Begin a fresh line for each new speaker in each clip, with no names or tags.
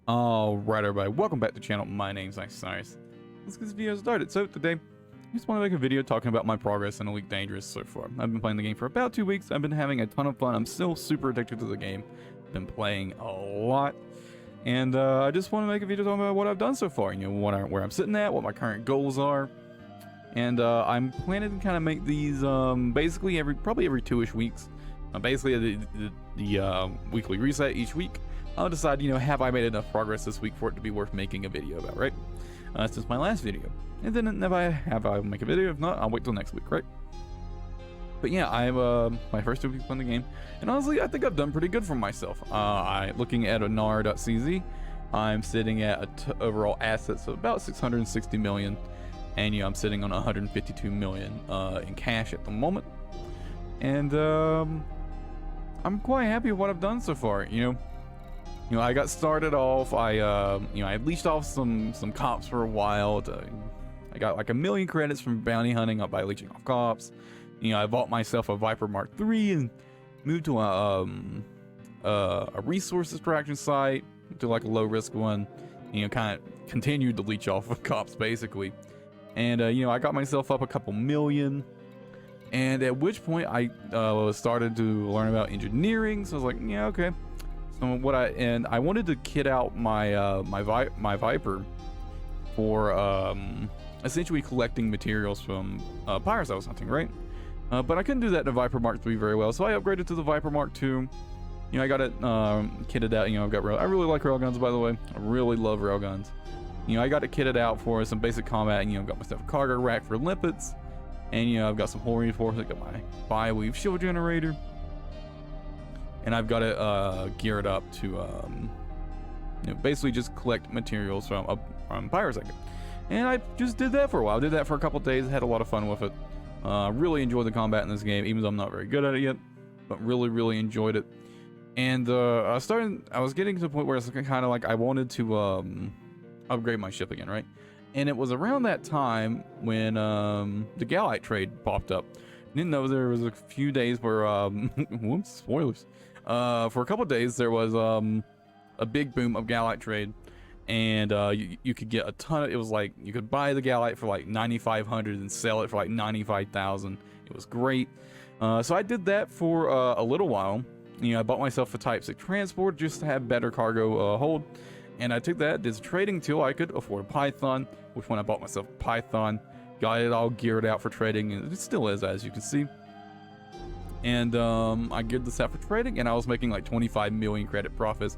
Alright everybody, welcome back to the channel. My name's Cyrus. Let's get this video started. So today, I just want to make a video talking about my progress in Elite Dangerous so far. I've been playing the game for about 2 weeks. I've been having a ton of fun. I'm still super addicted to the game. Been playing a lot. And I just want to make a video talking about what I've done so far. You know, where I'm sitting at, what my current goals are. And I'm planning to kind of make these basically probably every 2-ish weeks. Basically the weekly reset each week. I'll decide, you know, have I made enough progress this week for it to be worth making a video about, right? Since my last video. And then if I'll make a video. If not, I'll wait till next week, right? But yeah, I'm my first 2 weeks playing the game, and honestly, I think I've done pretty good for myself. Looking at a NAR.cz, I'm sitting at overall assets of about 660 million, and you know, I'm sitting on 152 million in cash at the moment, and I'm quite happy with what I've done so far. You know, I got started off. I leashed off some cops for a while. I got like 1 million credits from bounty hunting up by leeching off cops. You know, I bought myself a Viper Mark III and moved to a resource extraction site, to like a low risk one. You know, kind of continued to leech off of cops basically. And you know, I got myself up a couple million. And at which point I started to learn about engineering. So I was like, yeah, okay. So I wanted to kit out my my Viper for essentially collecting materials from pirates I was hunting, right? But I couldn't do that in the Viper Mark III very well, so I upgraded to the Viper Mark II. You know, I got it kitted out. You know, I really like railguns, by the way. I really love railguns. You know, I got it kitted out for some basic combat. And, you know, got myself a cargo rack for limpets, and you know, I've got some hull reinforcements. Got my bi-weave shield generator. And I've got it geared up to, you know, basically just collect materials from pirates. And I just did that for a while. I did that for a couple days. Had a lot of fun with it. Really enjoyed the combat in this game, even though I'm not very good at it yet. But really enjoyed it. And I was getting to the point where it's kind of like I wanted to upgrade my ship again, right? And it was around that time when the Galite trade popped up. Didn't know there was a few days where whoops, spoilers. For a couple days there was a big boom of Galite trade, and you could get a ton of, it was like you could buy the Galite for like 9,500 and sell it for like 95,000. It was great. So I did that for a little while. You know, I bought myself a Type 6 transport just to have better cargo hold, and I took that, did trading till I could afford a Python, which when I bought myself a Python, got it all geared out for trading, and it still is, as you can see. And I geared this out for trading, and I was making like 25 million credit profits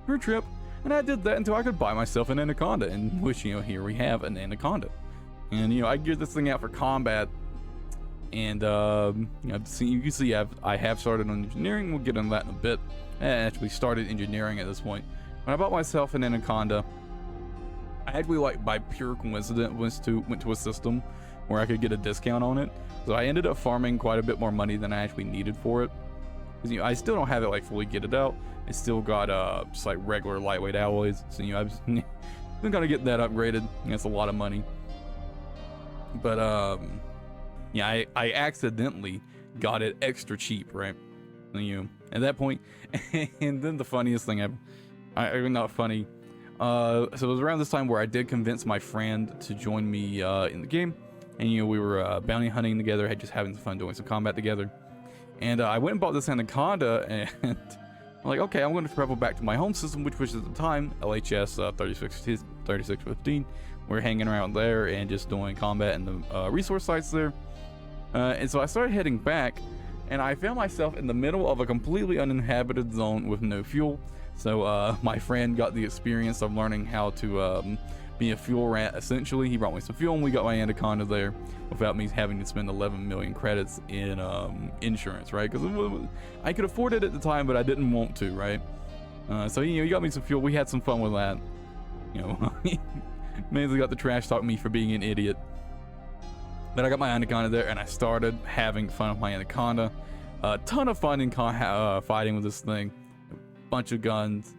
per trip. And I did that until I could buy myself an Anaconda, and which, you know, here we have an Anaconda. And you know, I geared this thing out for combat, and you know, you can see I have started on engineering. We'll get into that in a bit. I actually started engineering at this point. When I bought myself an Anaconda, I actually, like, by pure coincidence went to a system where I could get a discount on it. So I ended up farming quite a bit more money than I actually needed for it. Because, you know, I still don't have it like fully kitted out. It's still got just like regular lightweight alloys. So, you know, I've still got to get that upgraded. That's a lot of money. But yeah, I accidentally got it extra cheap, right? You know, at that point. And then the funniest thing not funny. So it was around this time where I did convince my friend to join me in the game. And, you know, we were bounty hunting together, just having some fun doing some combat together. And I went and bought this Anaconda, and I'm like, okay, I'm going to travel back to my home system, which was at the time LHS 3615. We were hanging around there and just doing combat in the resource sites there. And so I started heading back, and I found myself in the middle of a completely uninhabited zone with no fuel. So my friend got the experience of learning how to be a fuel rat, essentially. He brought me some fuel, and we got my Anaconda there without me having to spend 11 million credits in insurance, right? Because I could afford it at the time, but I didn't want to, right? So, you know, he got me some fuel. We had some fun with that. You know, he mainly got the trash talk me for being an idiot. But I got my Anaconda there, and I started having fun with my Anaconda. A ton of fun in fighting with this thing. A bunch of guns.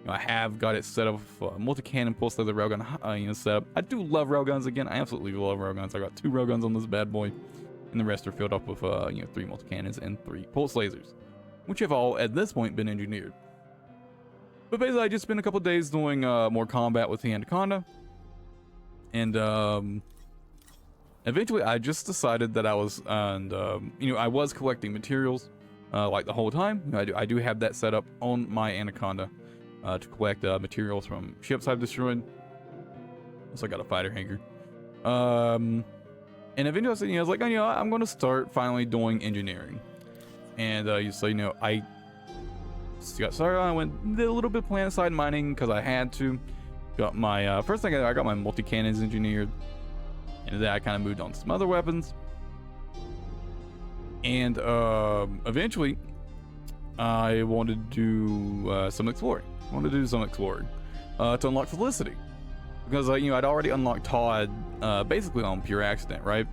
I have got it set up with multi-cannon pulse leather railgun, you know, setup. I do love railguns again. I absolutely love railguns. I got 2 railguns on this bad boy, and the rest are filled up with you know, 3 multi-cannons and 3 pulse lasers, which have all at this point been engineered. But basically, I just spent a couple days doing more combat with the Anaconda. And eventually, I just decided that I was, I was collecting materials like the whole time. I do have that set up on my Anaconda to collect materials from ships I've destroyed. Also, I got a fighter hangar. And eventually, I was like, I'm going to start finally doing engineering. And I got started. I did a little bit of planet-side mining because I had to. Got my first thing I got my multi-cannons engineered, and then I kind of moved on to some other weapons. And eventually, I wanted to do some exploring. To unlock Felicity, because I'd already unlocked Todd basically on pure accident, right?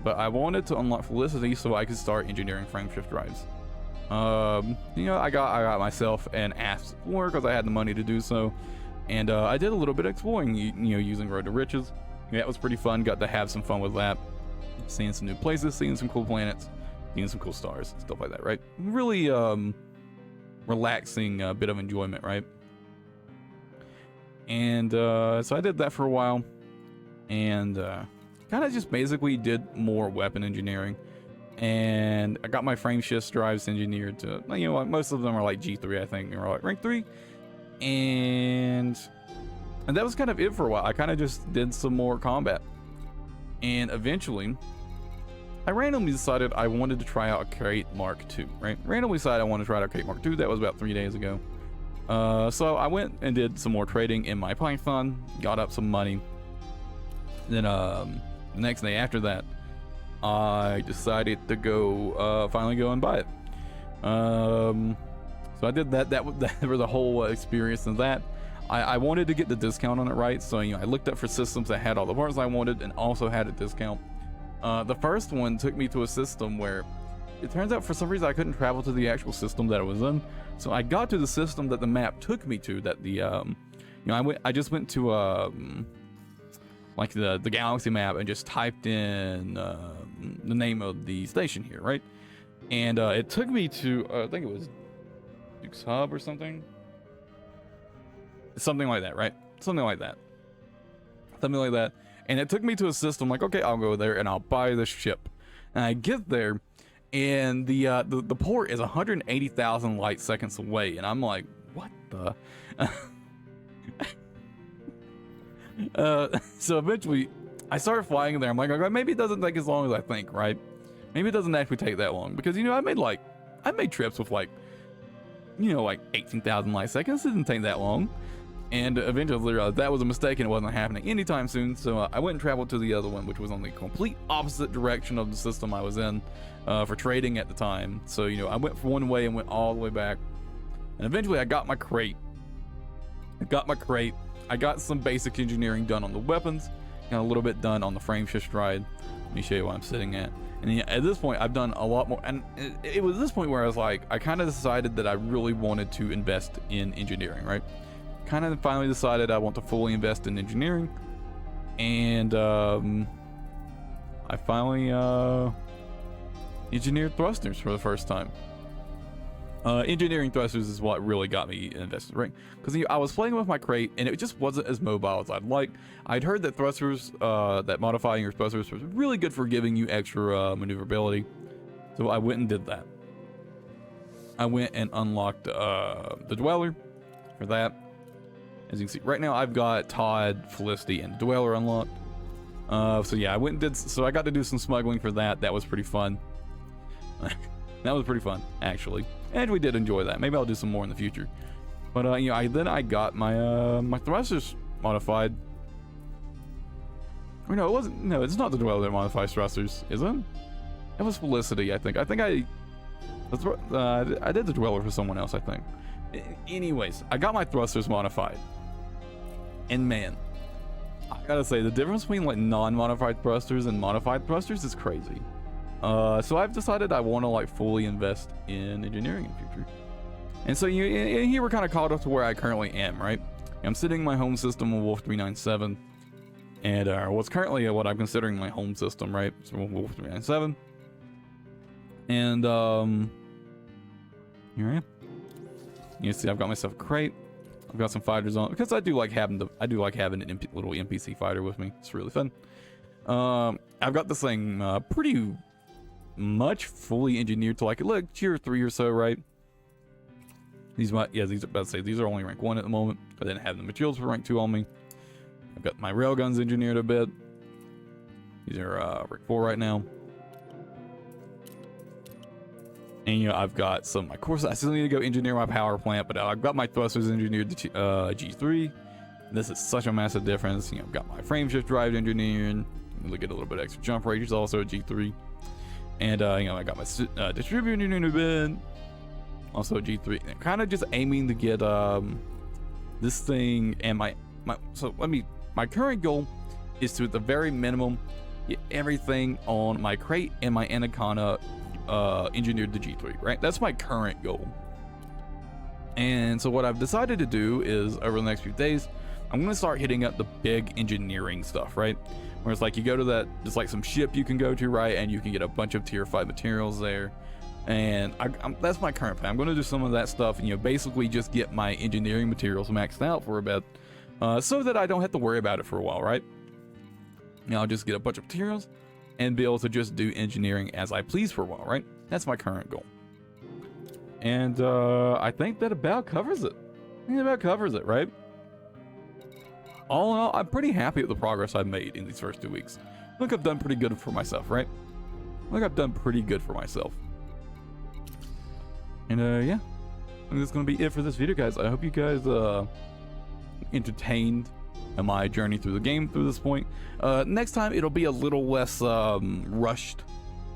But I wanted to unlock Felicity so I could start engineering frameshift drives. I got myself an Asp Explorer because I had the money to do so, and I did a little bit of exploring, using Road to Riches. That was pretty fun. Got to have some fun with that, seeing some new places, seeing some cool planets, seeing some cool stars, stuff like that, right? Really relaxing bit of enjoyment, right? And so I did that for a while, and kind of just basically did more weapon engineering. And I got my frameshift drives engineered to, most of them are like G3, I think, or like rank 3. And that was kind of it for a while. I kind of just did some more combat. And eventually, I randomly decided I wanted to try out a Crate Mark II, right? Randomly decided I wanted to try out a Crate Mark II. That was about 3 days ago. So I went and did some more trading in my Python, got up some money. Then the next day after that, I decided to go finally go and buy it. So I did that. That was the whole experience of that. I wanted to get the discount on it, right? So I looked up for systems that had all the parts I wanted and also had a discount. The first one took me to a system where it turns out for some reason I couldn't travel to the actual system that I was in. So I got to the system that the map took me to. That the I just went to like the galaxy map and just typed in the name of the station here, right? And it took me to I think it was Duke's Hub or something like that, right? Something like that. And it took me to a system like, okay, I'll go there and I'll buy this ship. And I get there, and the port is 180,000 light seconds away, and I'm like, what the? So eventually, I started flying there. I'm like, okay, maybe it doesn't take as long as I think, right? Maybe it doesn't actually take that long, because I made trips with like 18,000 light seconds. It didn't take that long. And eventually realized that was a mistake and it wasn't happening anytime soon. So I went and traveled to the other one, which was on the complete opposite direction of the system I was in for trading at the time. So, I went one way and went all the way back. And eventually I got my crate. I got some basic engineering done on the weapons, got a little bit done on the frameshift drive. Let me show you what I'm sitting at. And at this point, I've done a lot more. And it was this point where I was like, I kind of decided that I really wanted to invest in engineering, right? Kind of finally decided I want to fully invest in engineering. And I finally engineered thrusters for the first time. Engineering thrusters is what really got me invested, right? Because I was playing with my crate and it just wasn't as mobile as I'd like. I'd heard that thrusters, that modifying your thrusters was really good for giving you extra maneuverability. So I went and did that. I went and unlocked the Dweller for that. As you can see, right now I've got Todd, Felicity, and Dweller unlocked. So yeah, I went and did. So I got to do some smuggling for that. That was pretty fun. That was pretty fun, actually, and we did enjoy that. Maybe I'll do some more in the future. But I got my my thrusters modified. Or no, it wasn't. No, it's not the Dweller that modifies thrusters, is it? It was Felicity, I think. I did the Dweller for someone else, I think. Anyways, I got my thrusters modified. And man, I gotta say, the difference between like non-modified thrusters and modified thrusters is crazy. So I've decided I want to like fully invest in engineering in the future. And so here we're kind of caught up to where I currently am, right? I'm sitting in my home system of Wolf 397. And what's currently what I'm considering my home system, right? So Wolf 397. And here I am. You see, I've got myself a crate. I've got some fighters on because I do like having an little NPC fighter with me. It's really fun. I've got this thing pretty much fully engineered to like tier 3 or so, right? These are about to say these are only rank 1 at the moment. I didn't have the materials for rank 2 on me. I've got my railguns engineered a bit. These are rank 4 right now. And I've got some, of course, I still need to go engineer my power plant, but I've got my thrusters engineered to G3. This is such a massive difference. I've got my frame shift drive engineered. Look at a little bit extra jump rate, which is also a G3. And I got my distributor engineered a bit, also a G3. And kind of just aiming to get this thing and my current goal is to, at the very minimum, get everything on my crate and my Anaconda engineered to G3, right? That's my current goal. And so what I've decided to do is, over the next few days, I'm going to start hitting up the big engineering stuff, right? Where it's like you go to that, just like some ship you can go to, right? And you can get a bunch of tier 5 materials there. And that's my current plan. I'm going to do some of that stuff and, basically just get my engineering materials maxed out for a bit, so that I don't have to worry about it for a while, right? I'll just get a bunch of materials and be able to just do engineering as I please for a while, right? That's my current goal. And I think that about covers it. Right? All in all, I'm pretty happy with the progress I've made in these first 2 weeks. Look, I've done pretty good for myself, right? And yeah, I think that's gonna be it for this video, guys. I hope you guys entertained my journey through the game through this point. Next time it'll be a little less rushed.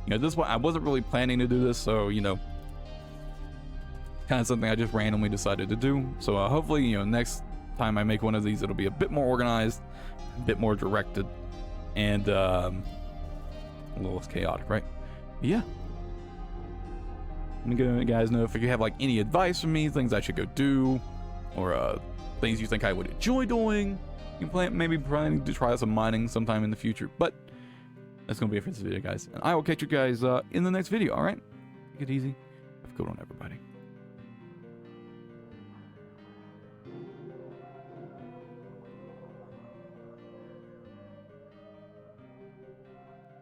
This one I wasn't really planning to do this, so kind of something I just randomly decided to do. So hopefully, next time I make one of these, it'll be a bit more organized, a bit more directed, and a little less chaotic, right? Yeah. Let me let you guys know if you have like any advice for me, things I should go do, or things you think I would enjoy doing. You can maybe planning to try some mining sometime in the future, but that's gonna be it for this video, guys. And I will catch you guys in the next video. All right, take it easy. Have a good one, everybody.